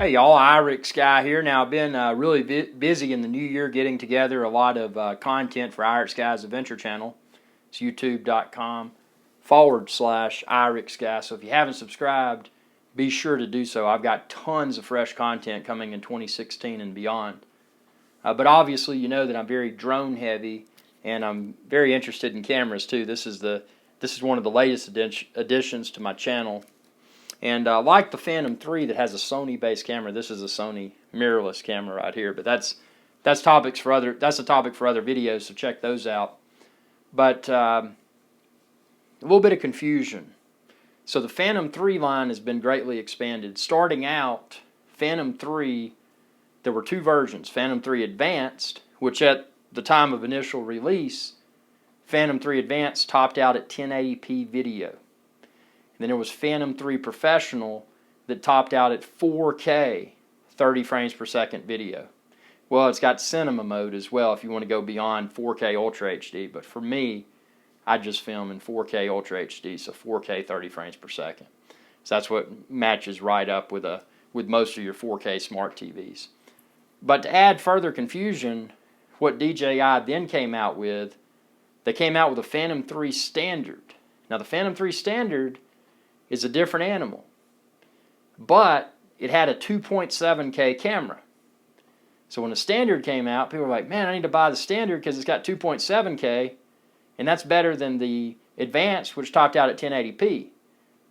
Hey y'all, IRIX guy here. Now I've been really busy in the new year getting together a lot of content for IRIX Guy's Adventure Channel. It's youtube.com/IRIX Guy. So if you haven't subscribed, be sure to do so. I've got tons of fresh content coming in 2016 and beyond. But obviously you know that I'm very drone heavy and I'm very interested in cameras too. This is one of the latest additions to my channel. And like the Phantom 3 that has a Sony-based camera, this is a Sony mirrorless camera right here. But that's a topic for other videos, so check those out. But a little bit of confusion. So the Phantom 3 line has been greatly expanded. Starting out, Phantom 3, there were two versions. Phantom 3 Advanced, which at the time of initial release, Phantom 3 Advanced topped out at 1080p video. Then there was Phantom 3 Professional that topped out at 4K, 30 frames per second video. Well, it's got cinema mode as well if you want to go beyond 4K Ultra HD. But for me, I just film in 4K Ultra HD, so 4K 30 frames per second. So that's what matches right up with most of your 4K smart TVs. But to add further confusion, what DJI then came out with, they came out with a Phantom 3 Standard. Now the Phantom 3 Standard is a different animal, but it had a 2.7K camera. So when the Standard came out, people were like, man, I need to buy the Standard because it's got 2.7K, and that's better than the Advanced, which topped out at 1080p.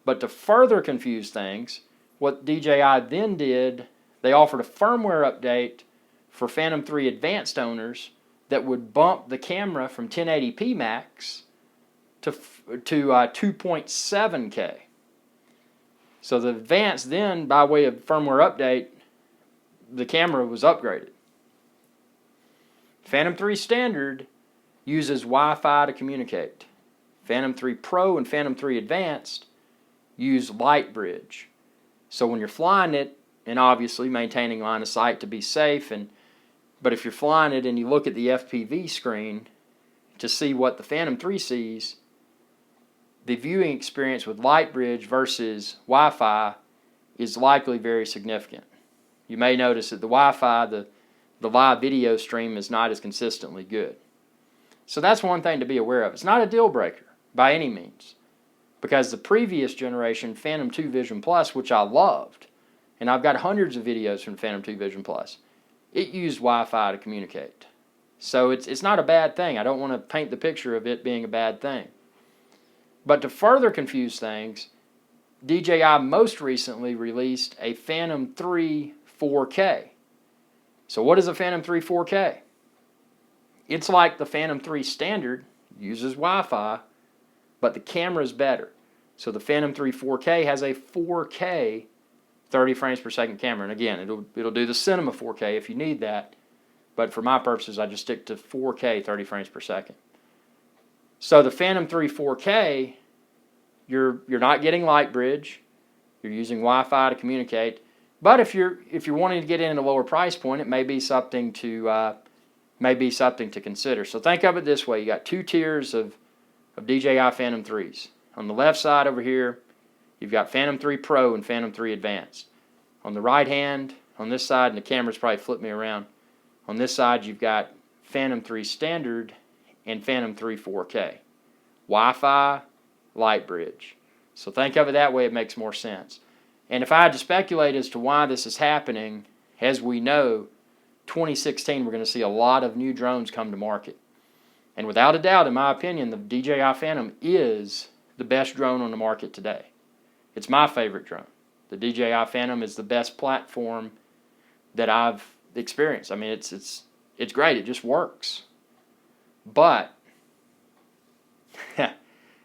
But to further confuse things, what DJI then did, they offered a firmware update for Phantom 3 Advanced owners that would bump the camera from 1080p max to 2.7K. So the Advanced then, by way of firmware update, the camera was upgraded. Phantom 3 Standard uses Wi-Fi to communicate. Phantom 3 Pro and Phantom 3 Advanced use Lightbridge. So when you're flying it, and obviously maintaining line of sight to be safe, but if you're flying it and you look at the FPV screen to see what the Phantom 3 sees, the viewing experience with Lightbridge versus Wi-Fi is likely very significant. You may notice that the Wi-Fi, the live video stream is not as consistently good. So that's one thing to be aware of. It's not a deal breaker by any means, because the previous generation, Phantom 2 Vision Plus, which I loved, and I've got hundreds of videos from Phantom 2 Vision Plus, it used Wi-Fi to communicate. So it's not a bad thing. I don't want to paint the picture of it being a bad thing. But to further confuse things, DJI most recently released a Phantom 3 4K. So what is a Phantom 3 4K? It's like the Phantom 3 Standard, uses Wi-Fi, but the camera is better. So the Phantom 3 4K has a 4K 30 frames per second camera. And again, it'll do the cinema 4K if you need that. But for my purposes, I just stick to 4K 30 frames per second. So the Phantom 3 4K, you're not getting Lightbridge. You're using Wi-Fi to communicate. But if you're wanting to get in at a lower price point, it may be something to consider. So think of it this way: you got two tiers of DJI Phantom 3s. On the left side over here, you've got Phantom 3 Pro and Phantom 3 Advanced. On the right hand, on this side, and the camera's probably flipped me around. On this side, you've got Phantom 3 Standard and Phantom 3 4K. Wi-Fi, Lightbridge. So think of it that way, it makes more sense. And if I had to speculate as to why this is happening, as we know, 2016 we're going to see a lot of new drones come to market. And without a doubt, in my opinion, the DJI Phantom is the best drone on the market today. It's my favorite drone. The DJI Phantom is the best platform that I've experienced. I mean, it's great. It just works. But I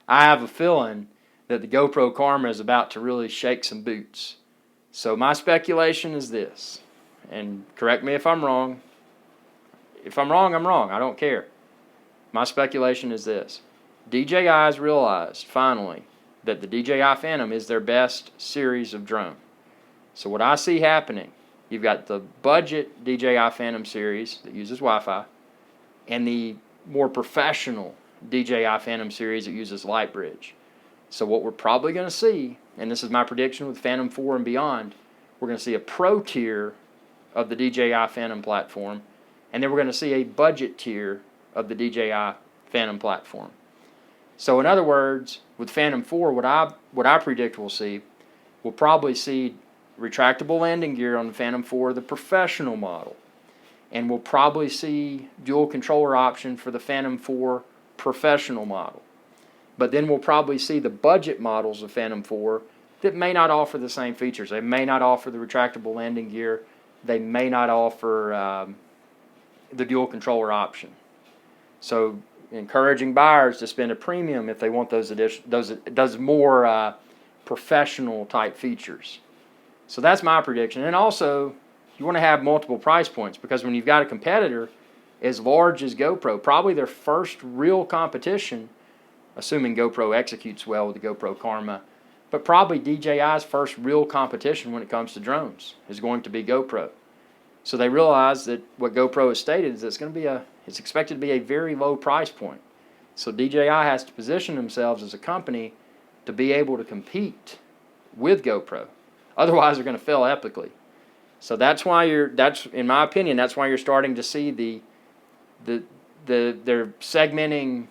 have a feeling that the GoPro Karma is about to really shake some boots. So my speculation is this, and correct me if I'm wrong. If I'm wrong, I'm wrong. I don't care. My speculation is this. DJI's realized, finally, that the DJI Phantom is their best series of drone. So what I see happening, you've got the budget DJI Phantom series that uses Wi-Fi, and the more professional DJI Phantom series that uses Lightbridge. So what we're probably going to see, and this is my prediction with Phantom 4 and beyond, we're going to see a Pro tier of the DJI Phantom platform, and then we're going to see a budget tier of the DJI Phantom platform. So in other words, with Phantom 4, what I predict we'll probably see retractable landing gear on the Phantom 4, the professional model. And we'll probably see dual controller option for the Phantom 4 professional model. But then we'll probably see the budget models of Phantom 4 that may not offer the same features. They may not offer the retractable landing gear. They may not offer the dual controller option. So encouraging buyers to spend a premium if they want those more professional type features. So that's my prediction. And also, you want to have multiple price points, because when you've got a competitor as large as GoPro, probably their first real competition, assuming GoPro executes well with the GoPro Karma, but probably DJI's first real competition when it comes to drones is going to be GoPro. So they realize that what GoPro has stated is it's expected to be a very low price point. So DJI has to position themselves as a company to be able to compete with GoPro. Otherwise, they're going to fail epically. So that's in my opinion, that's why you're starting to see they're segmenting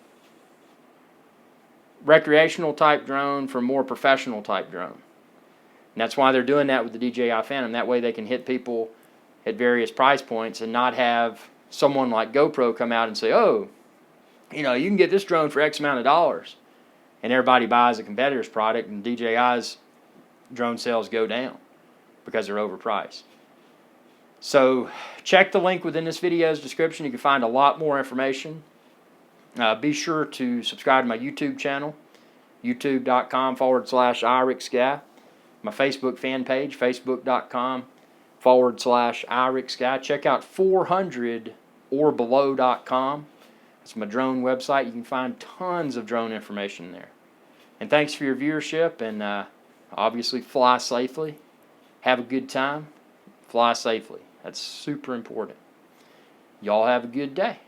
recreational type drone from more professional type drone. And that's why they're doing that with the DJI Phantom. That way they can hit people at various price points and not have someone like GoPro come out and say, oh, you can get this drone for X amount of dollars. And everybody buys a competitor's product, and DJI's drone sales go down because they're overpriced. So check the link within this video's description. You can find a lot more information. Be sure to subscribe to my YouTube channel, youtube.com/IRIXGuy. My Facebook fan page, facebook.com/IRIXGuy. Check out 400orbelow.com. It's my drone website. You can find tons of drone information there. And thanks for your viewership, and obviously fly safely. Have a good time. Fly safely. That's super important. Y'all have a good day.